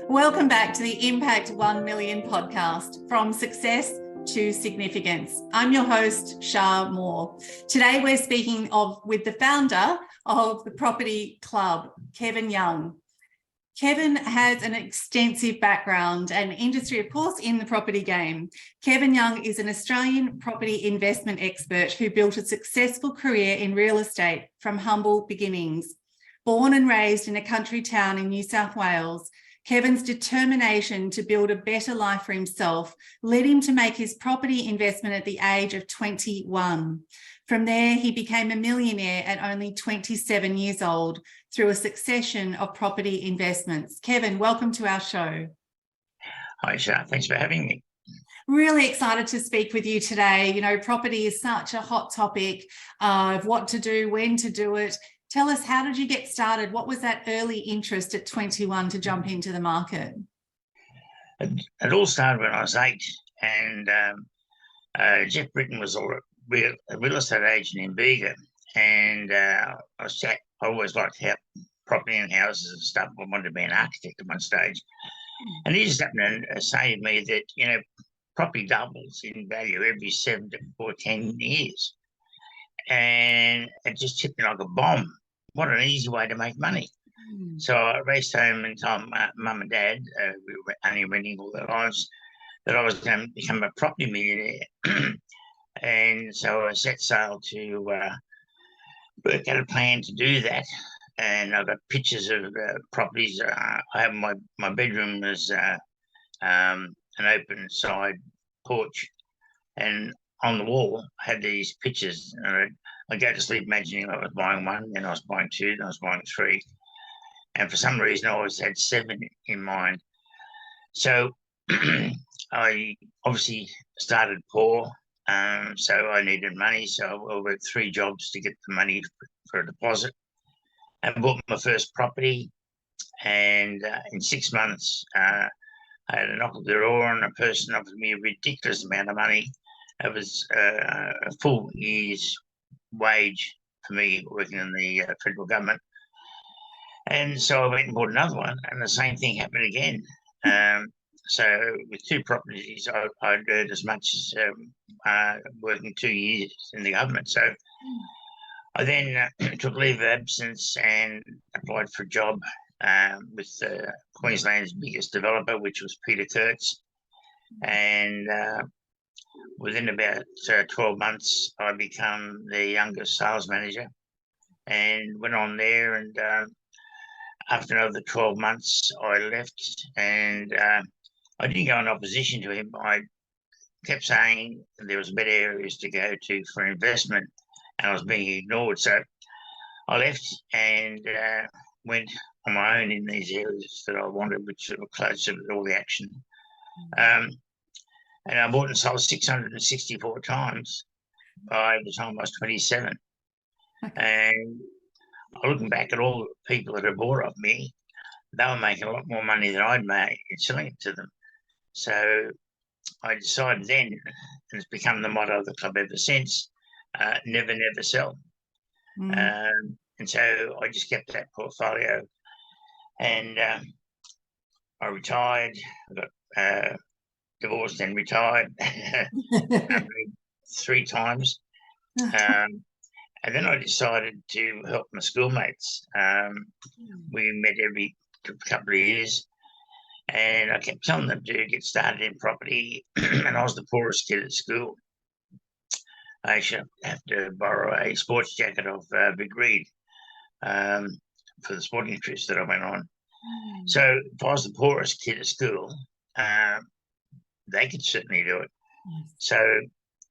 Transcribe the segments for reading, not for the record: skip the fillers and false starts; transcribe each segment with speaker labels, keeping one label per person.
Speaker 1: Welcome back to the Impact 1 Million podcast, From Success to Significance. I'm your host, Shar Moore. Today we're speaking with the founder of the Property Club, Kevin Young. Kevin has an extensive background and industry, of course, in the property game. Kevin Young is an Australian property investment expert who built a successful career in real estate from humble beginnings. Born and raised in a country town in New South Wales, Kevin's determination to build a better life for himself led him to make his property investment at the age of 21. From there, he became a millionaire at only 27 years old through a succession of property investments. Kevin, welcome to our show.
Speaker 2: Hi, Shar. Thanks for having me.
Speaker 1: Really excited to speak with you today. You know, property is such a hot topic of what to do, when to do it. Tell us, how did you get started? What was that early interest at 21 to jump into the market?
Speaker 2: It all started when I was 8, and Jeff Britton was a real estate agent in Bega, and I always liked property and houses and stuff. I wanted to be an architect at one stage, and he just happened to say to me that, you know, property doubles in value every 7 to 10 years, and it just hit me like a bomb. What an easy way to make money. So I raced home and told Mum and Dad, we were only renting all their lives, that I was going to become a property millionaire. And so I set sail to work out a plan to do that. And I got pictures of properties. I have my bedroom was an open side porch, and on the wall I had these pictures. I go to sleep imagining I was buying one, then I was buying two, then I was buying three. And for some reason, I always had 7 in mind. So I obviously started poor, so I needed money. So I worked 3 jobs to get the money for a deposit, and bought my first property. And in 6 months, I had a knock at the door, and a person offered me a ridiculous amount of money. It was a full year's wage for me working in the federal government. And so I went and bought another one, and the same thing happened again. So with 2 properties, I'd earned as much as working 2 years in the government. So I then took leave of absence and applied for a job with Queensland's biggest developer, which was Peter Kurtz. And within about 12 months, I became the youngest sales manager and went on there. And after another 12 months, I left, and I didn't go in opposition to him. I kept saying there was better areas to go to for investment, and I was being ignored. So I left and went on my own in these areas that I wanted, which were closer to all the action. And I bought and sold 664 times by the time I was 27. And looking back at all the people that had bought off me, they were making a lot more money than I'd made in selling it to them. So I decided then, and it's become the motto of the club ever since, never, never sell. And so I just kept that portfolio, and I retired. I got divorced and retired 3 times. And then I decided to help my schoolmates. We met every couple of years, and I kept telling them to get started in property. And I was the poorest kid at school. I should have to borrow a sports jacket off Big Reed for the sporting trips that I went on. So if I was the poorest kid at school, they could certainly do it. So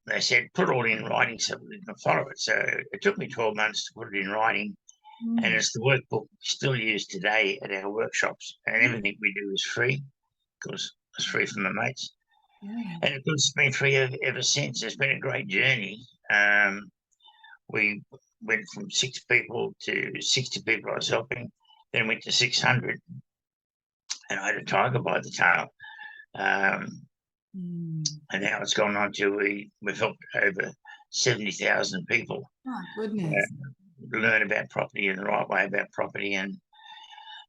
Speaker 2: they said, put it all in writing so we can follow it. So it took me 12 months to put it in writing. And it's the workbook we still use today at our workshops. And everything we do is free, because it's free from my mates. And it's been free ever since. It's been a great journey. We went from 6 people to 60 people I was helping, then went to 600. And I had a tiger by the tail. And now it's gone on to we've helped over 70,000 people
Speaker 1: goodness.
Speaker 2: Learn about property and the right way about property. And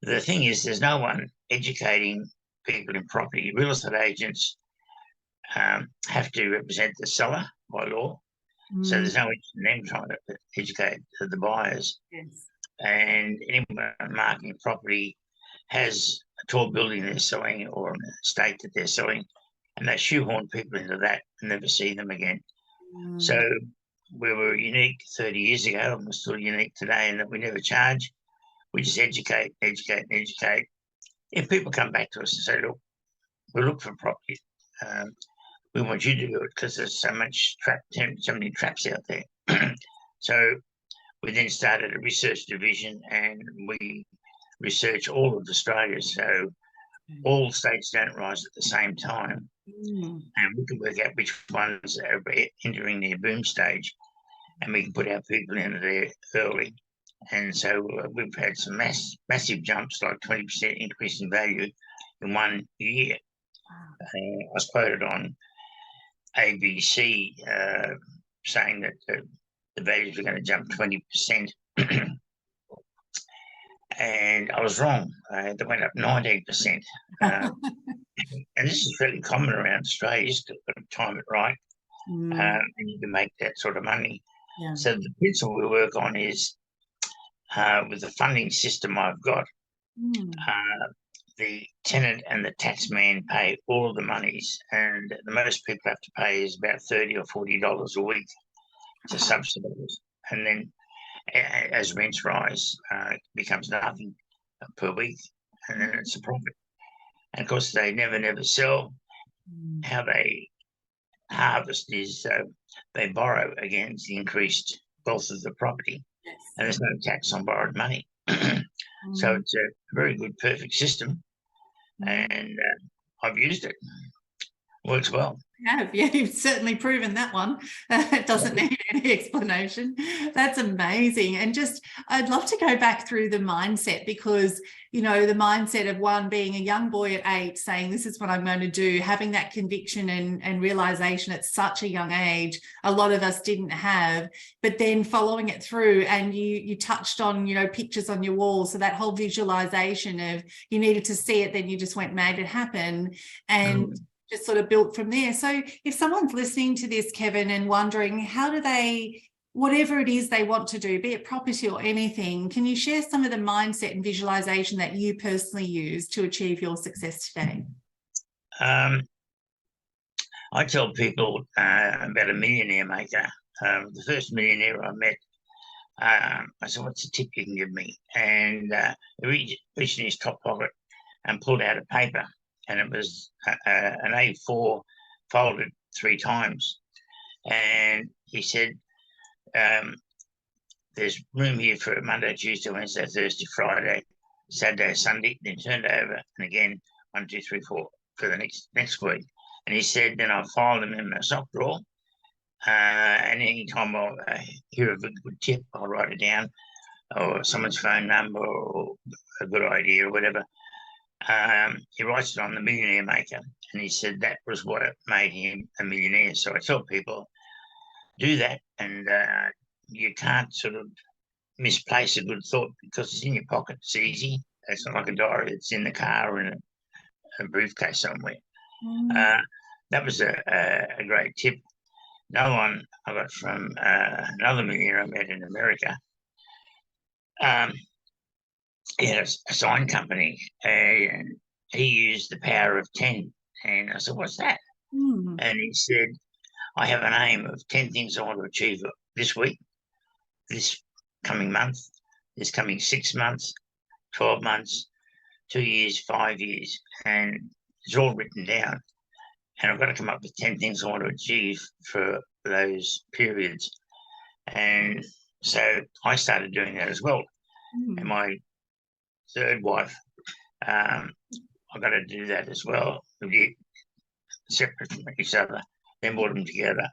Speaker 2: the thing is, there's no one educating people in property. Real estate agents have to represent the seller by law. So there's no interest in them trying to educate the buyers.
Speaker 1: Yes.
Speaker 2: And anyone marketing property has a tall building they're selling or an estate that they're selling, and they shoehorn people into that and never see them again. So we were unique 30 years ago, and we're still unique today in that we never charge. We just educate, educate, and educate. If people come back to us and say, look, we look for property, we want you to do it because there's so many traps out there. So we then started a research division, and we research all of Australia. So all states don't rise at the same time. And we can work out which ones are entering their boom stage, and we can put our people into there early. And so we've had some massive jumps, like 20% increase in value in 1 year. I was quoted on ABC saying that the values were going to jump 20%. And I was wrong. They went up 19%. And this is fairly common around Australia. You just got to time it right, and you can make that sort of money.
Speaker 1: Yeah.
Speaker 2: So the principle we work on is with the funding system I've got, the tenant and the taxman pay all of the monies, and the most people have to pay is about $30 or $40 a week to subsidise. And then as rents rise, it becomes nothing per week, and then it's a profit. And of course, they never sell. How they harvest is they borrow against the increased wealth of the property, and there's no tax on borrowed money. So it's a very good, perfect system, and I've used it. Works well.
Speaker 1: Yeah, you've certainly proven that one. It doesn't need any explanation. That's amazing. And just, I'd love to go back through the mindset, because, you know, the mindset of one being a young boy at 8 saying, this is what I'm going to do, having that conviction and realization at such a young age, a lot of us didn't have, but then following it through. And you touched on, you know, pictures on your wall. So that whole visualization of you needed to see it, then you just went, made it happen. And just sort of built from there. So if someone's listening to this, Kevin, and wondering how do they, whatever it is they want to do, be it property or anything, can you share some of the mindset and visualization that you personally use to achieve your success today?
Speaker 2: I tell people about a millionaire maker. The first millionaire I met, I said, what's the tip you can give me? And he reached in his top pocket and pulled out a paper, and it was an A4 folded 3 times. And he said, there's room here for Monday, Tuesday, Wednesday, Thursday, Friday, Saturday, Sunday, then turned over, and again, 1, 2, 3, 4 for the next week. And he said, then I'll file them in my sock drawer. And any time I'll hear of a good tip, I'll write it down, or someone's phone number, or a good idea, or whatever. He writes it on the Millionaire Maker, and he said that was what made him a millionaire. So I tell people, do that, and you can't sort of misplace a good thought because it's in your pocket. It's easy. It's not like a diary. It's in the car or in a briefcase somewhere. That was a great tip. Another one I got from another millionaire I met in America. He had a sign company, and he used the power of 10. And I said, what's that? And he said, I have an aim of 10 things I want to achieve this week, this coming month, this coming 6 months, 12 months, 2 years, 5 years. And it's all written down. And I've got to come up with 10 things I want to achieve for those periods. And so I started doing that as well. And my third wife, I've got to do that as well. We did separate from each other, then brought them together.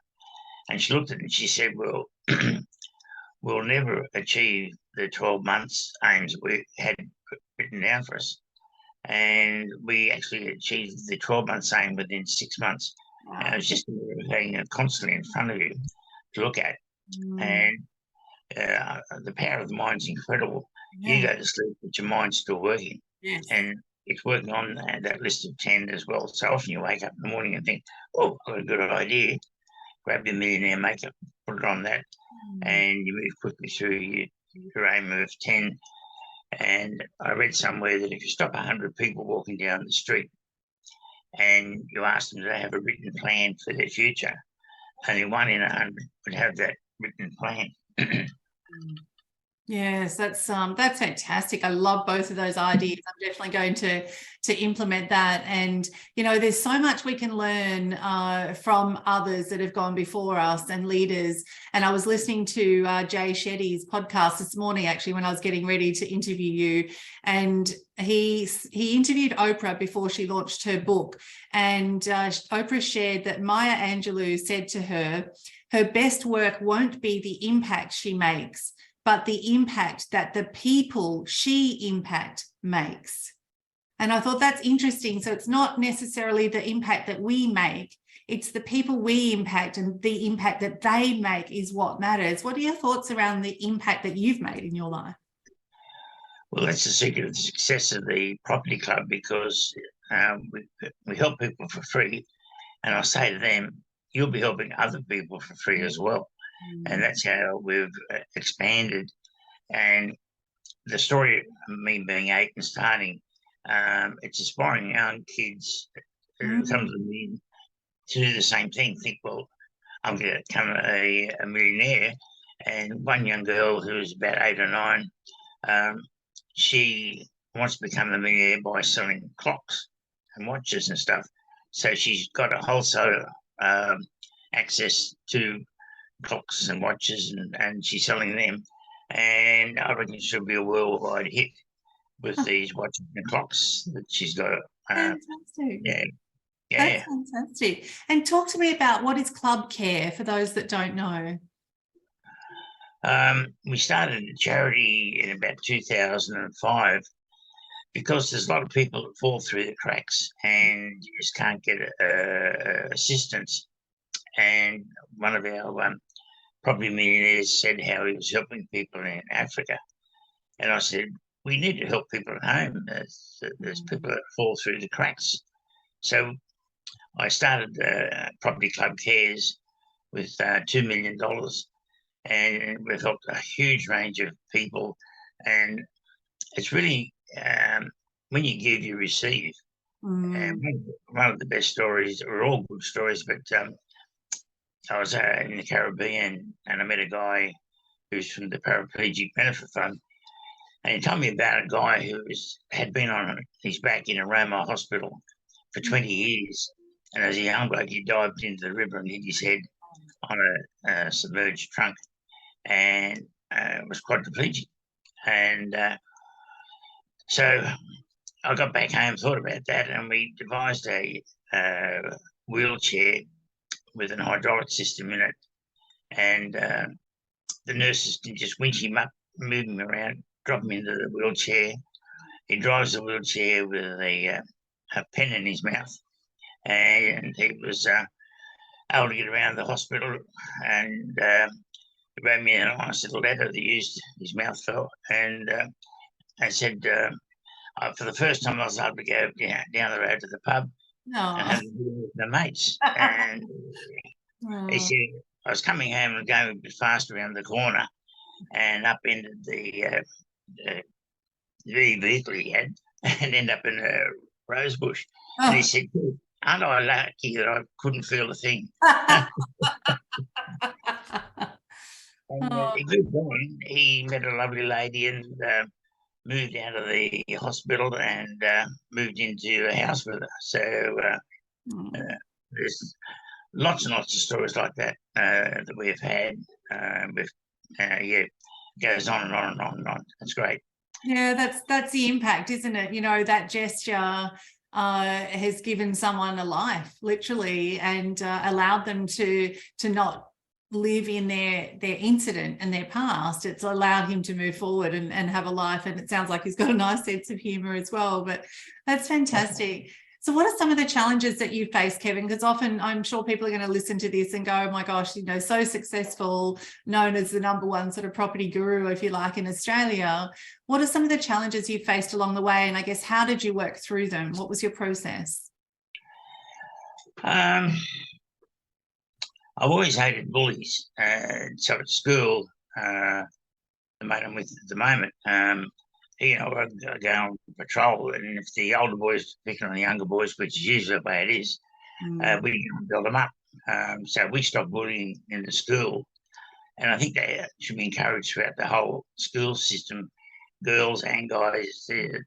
Speaker 2: And she looked at it and she said, well, we'll never achieve the 12 months aims we had written down for us. And we actually achieved the 12 months aim within 6 months. And it was just having it constantly in front of you to look at. And the power of the mind is incredible. You go to sleep, but your mind's still working.
Speaker 1: Yes.
Speaker 2: And it's working on that list of 10 as well. So often you wake up in the morning and think, oh, I've got a good idea. Grab your millionaire makeup, put it on that, and you move quickly through your aim of 10. And I read somewhere that if you stop 100 people walking down the street and you ask them to have a written plan for their future, only 1 in 100 would have that written plan.
Speaker 1: Yes, that's fantastic. I love both of those ideas. I'm definitely going to implement that. And there's so much we can learn from others that have gone before us and leaders. And I was listening to Jay Shetty's podcast this morning, actually, when I was getting ready to interview you. And he interviewed Oprah before she launched her book. And Oprah shared that Maya Angelou said to her best work won't be the impact she makes, but the impact that the people she impact makes. And I thought that's interesting. So it's not necessarily the impact that we make, it's the people we impact, and the impact that they make is what matters. What are your thoughts around the impact that you've made in your life?
Speaker 2: Well, that's the secret of the success of the property club, because we help people for free. And I say to them, you'll be helping other people for free as well. And that's how we've expanded. And the story of me being 8 and starting, it's inspiring young kids who come to me to do the same thing, think, well, I'm going to become a millionaire. And one young girl who's about 8 or 9, she wants to become a millionaire by selling clocks and watches and stuff. So she's got a wholesale access to clocks and watches, and she's selling them. And I reckon she'll be a worldwide hit with these watches and clocks that she's got.
Speaker 1: Fantastic.
Speaker 2: Yeah.
Speaker 1: That's fantastic. And talk to me about, what is Club Care for those that don't know?
Speaker 2: We started a charity in about 2005 because there's a lot of people that fall through the cracks and you just can't get assistance. And one of our property millionaires said how he was helping people in Africa. And I said, we need to help people at home. There's people that fall through the cracks. So I started Property Club Cares with $2 million. And we've helped a huge range of people. And it's really, when you give, you receive. And one of the best stories, are all good stories, but I was in the Caribbean and I met a guy who's from the Paraplegic Benefit Fund. And he told me about a guy who had been on his back in a Roma hospital for 20 years. And as a young bloke, he dived into the river and hit his head on a submerged trunk and was quadriplegic. And so I got back home, thought about that, and we devised a wheelchair with an hydraulic system in it. And the nurses can just winch him up, move him around, drop him into the wheelchair. He drives the wheelchair with a pen in his mouth. And he was able to get around the hospital. And he wrote me a nice little letter that used his mouth fell. And I said, for the first time, I was able to go down the road to the pub and have a beer with my mates. And he said, I was coming home and going a bit fast around the corner and up into the vehicle he had and end up in a rose bush. And he said, aren't I lucky that I couldn't feel a thing? And he moved on. He met a lovely lady and moved out of the hospital and moved into a house with her. So there's lots and lots of stories like that that we've had. It goes on and on and on and on. It's great.
Speaker 1: Yeah, that's the impact, isn't it? That gesture has given someone a life, literally, and allowed them to not live in their incident and their past. It's allowed him to move forward and have a life. And it sounds like he's got a nice sense of humor as well. But that's fantastic. So what are some of the challenges that you face, Kevin? Because often I'm sure people are going to listen to this and go, oh my gosh, you know, so successful, known as the #1 sort of property guru, if you like, in Australia. What are some of the challenges you faced along the way? And I guess, how did you work through them? What was your process?
Speaker 2: I've always hated bullies. So at school, the mate I'm with at the moment, you know, I go on patrol, and if the older boys picking on the younger boys, which is usually the way it is, we build them up. So we stopped bullying in the school, and I think they should be encouraged throughout the whole school system, girls and guys. The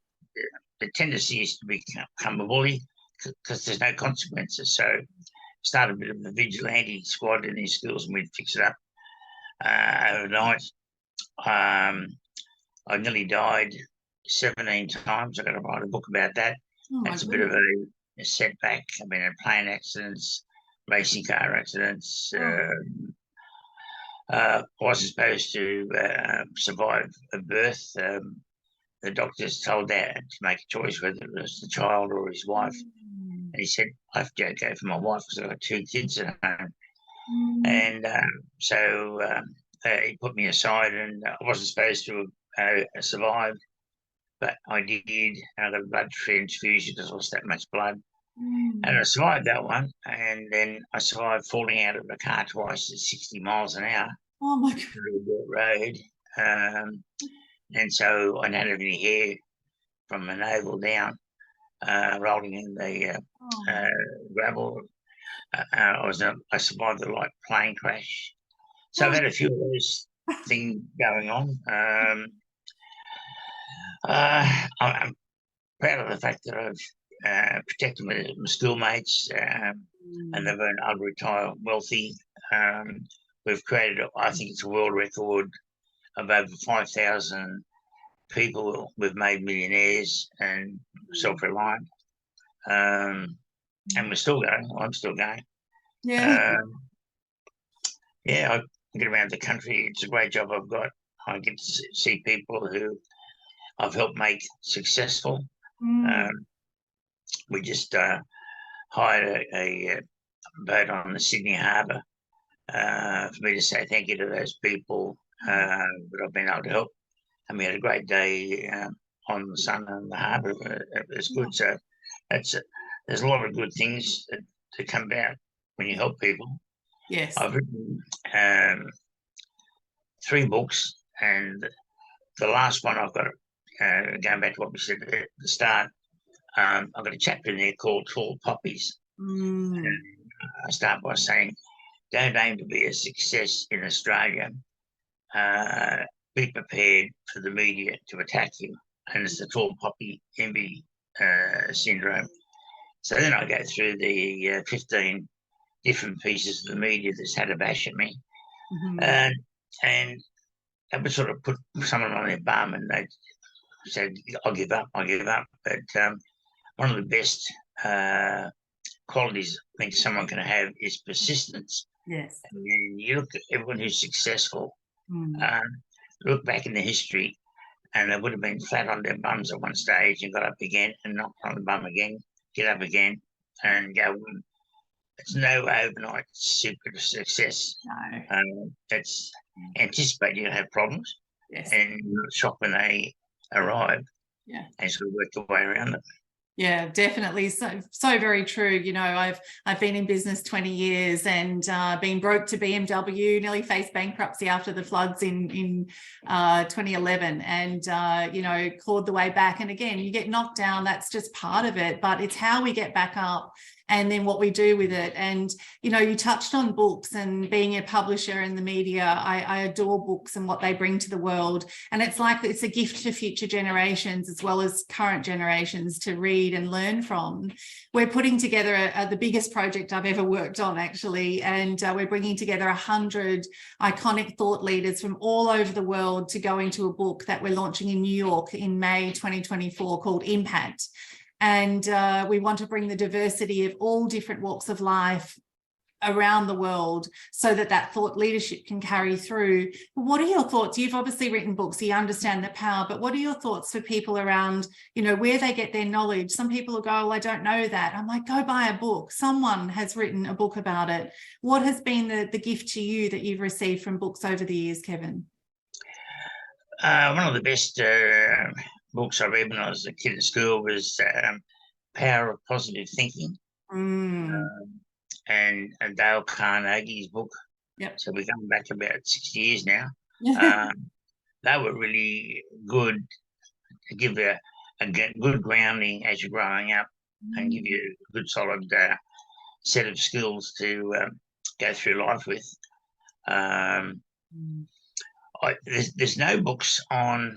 Speaker 2: tendency is to become a bully because there's no consequences. So start a bit of a vigilante squad in these schools, and we'd fix it up overnight. I nearly died 17 times. I've got to write a book about that. That's a bit of a setback. I've been in plane accidents, racing car accidents. I wasn't supposed to survive a birth. The doctors told Dad to make a choice whether it was the child or his wife. And he said, I have to go for my wife because I've got 2 kids at home. And so he put me aside, and I wasn't supposed to survived, but I did. I got a blood transfusion because I lost that much blood. And I survived that one. And then I survived falling out of a car twice at 60 miles an hour.
Speaker 1: Oh my God.
Speaker 2: Through a dirt road. And so I didn't have any hair from my navel down, rolling in the gravel. I survived a light plane crash. So I've had a few of those things going on. I'm proud of the fact that I've protected my schoolmates, and they've earned I'll retire wealthy. We've created, I think it's a world record of over 5,000 people. We've made millionaires and self-reliant. And we're still going. I'm still going.
Speaker 1: Yeah.
Speaker 2: I get around the country. It's a great job I've got. I get to see people who I've helped make successful. We just hired a boat on the Sydney Harbour for me to say thank you to those people that I've been able to help. And we had a great day on the sun and the harbour. It was good. So there's a lot of good things that come about when you help people.
Speaker 1: Yes.
Speaker 2: I've written 3 books, and the last one I've got, going back to what we said at the start, I've got a chapter in there called Tall Poppies. And I start by saying, don't aim to be a success in Australia. Be prepared for the media to attack you. And it's the tall poppy envy syndrome. So then I go through the 15 different pieces of the media that's had a bash at me. And that would sort of put someone on their bum, and they said, I'll give up. But one of the best qualities I think someone can have is persistence.
Speaker 1: Yes.
Speaker 2: And you look at everyone who's successful, look back in the history, and they would have been flat on their bums at one stage and got up again and knocked on the bum again, get up again, and go. It's no overnight secret of success.
Speaker 1: No.
Speaker 2: It's anticipate you're going to have problems, and you're not shocked when they arrive, and sort of work your way around them.
Speaker 1: Yeah, definitely. So very true. You know, I've been in business 20 years and been broke to BMW, nearly faced bankruptcy after the floods in 2011, and you know, clawed the way back. And again, you get knocked down. That's just part of it. But it's how we get back up, and then what we do with it. And, you know, you touched on books and being a publisher in the media. I adore books and what they bring to the world. And it's like, it's a gift for future generations as well as current generations to read and learn from. We're putting together the biggest project I've ever worked on, actually. And we're bringing together 100 iconic thought leaders from all over the world to go into a book that we're launching in New York in May 2024 called Impact. And we want to bring the diversity of all different walks of life around the world so that that thought leadership can carry through. What are your thoughts? You've obviously written books, so you understand the power, but what are your thoughts for people around, you know, where they get their knowledge? Some people will go, oh, I don't know that. I'm like, go buy a book. Someone has written a book about it. What has been the gift to you that you've received from books over the years, Kevin?
Speaker 2: One of the best books I read when I was a kid at school was Power of Positive Thinking. And Dale Carnegie's book.
Speaker 1: Yep.
Speaker 2: So we're going back about 60 years now. They were really good to give a good grounding as you're growing up and give you a good solid set of skills to go through life with. There's no books on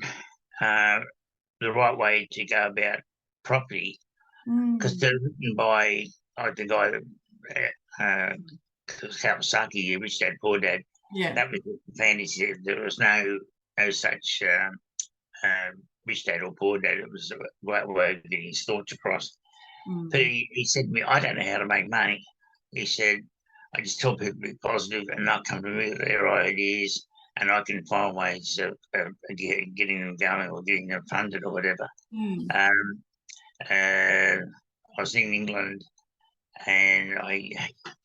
Speaker 2: the right way to go about property because they're written by the guy that Kawasaki, Rich Dad, Poor Dad.
Speaker 1: Yeah,
Speaker 2: that was the fantasy. There was no such Rich Dad or Poor Dad. It was a way of getting his thoughts across. But he said to me, I don't know how to make money. He said, I just tell people to be positive and not come to me with their ideas, and I can find ways of getting them going or getting them funded or whatever. I was in England, and as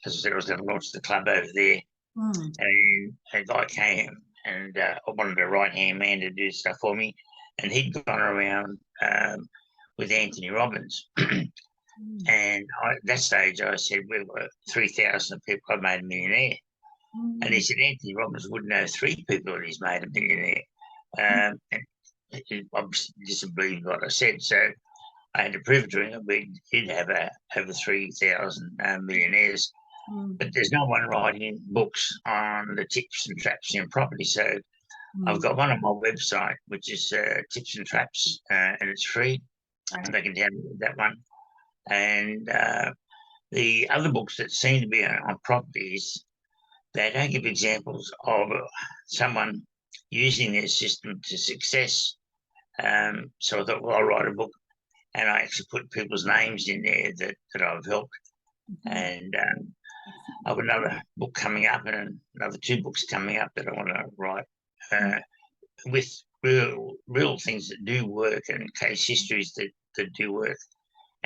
Speaker 2: I said, I was going to launch the club over there. And a guy came, and I wanted a right-hand man to do stuff for me, and he'd gone around with Anthony Robbins. And at that stage, I said, we were 3,000 people, I made a millionaire. And he said, Anthony Robbins wouldn't know 3 people that he's made a millionaire. And he obviously disbelieved what I said. So I had to prove to him that we did have over 3,000 millionaires. But there's no one writing books on the tips and traps in property. So I've got one on my website, which is Tips and Traps, and it's free. Right. They can download that one. And the other books that seem to be on properties, they don't give examples of someone using their system to success. So I thought, well, I'll write a book, and I actually put people's names in there that I've helped. And I've got another book coming up and another 2 books coming up that I want to write with real things that do work and case histories that do work.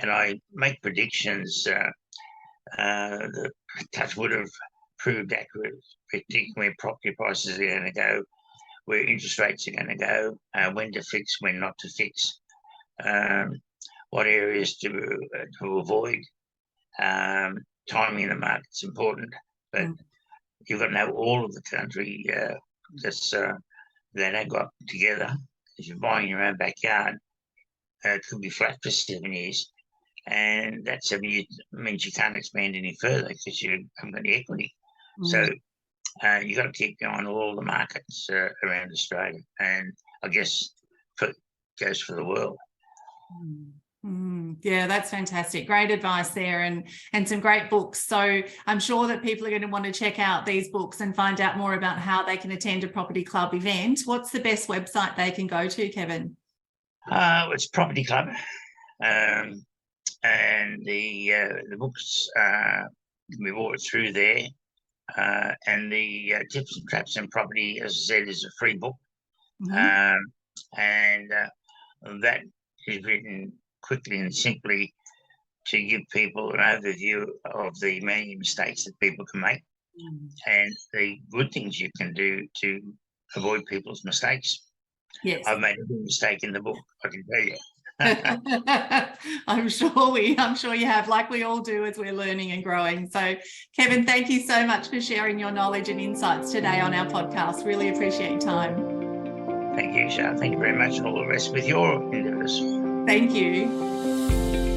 Speaker 2: And I make predictions that touch wood have proved accurate, predicting where property prices are going to go, where interest rates are going to go, when to fix, when not to fix, what areas to avoid. Timing in the market's important, but you've got to know all of the country they don't go up together. If you're buying your own backyard, it could be flat for 7 years. And that 7 years means you can't expand any further because you haven't got any equity. So you've got to keep going to all the markets around Australia. And I guess goes for the world.
Speaker 1: Yeah, that's fantastic. Great advice there, and some great books. So I'm sure that people are going to want to check out these books and find out more about how they can attend a Property Club event. What's the best website they can go to, Kevin?
Speaker 2: It's Property Club. And the books can be bought through there. And the Tips and Traps in Property, as I said, is a free book. And that is written quickly and simply to give people an overview of the many mistakes that people can make and the good things you can do to avoid people's mistakes.
Speaker 1: Yes.
Speaker 2: I've made a big mistake in the book, I can tell you.
Speaker 1: I'm sure you have, like we all do as we're learning and growing. So, Kevin, thank you so much for sharing your knowledge and insights today on our podcast. Really appreciate your time.
Speaker 2: Thank you, Shar. Thank you very much. All the rest with your endeavours.
Speaker 1: Thank you.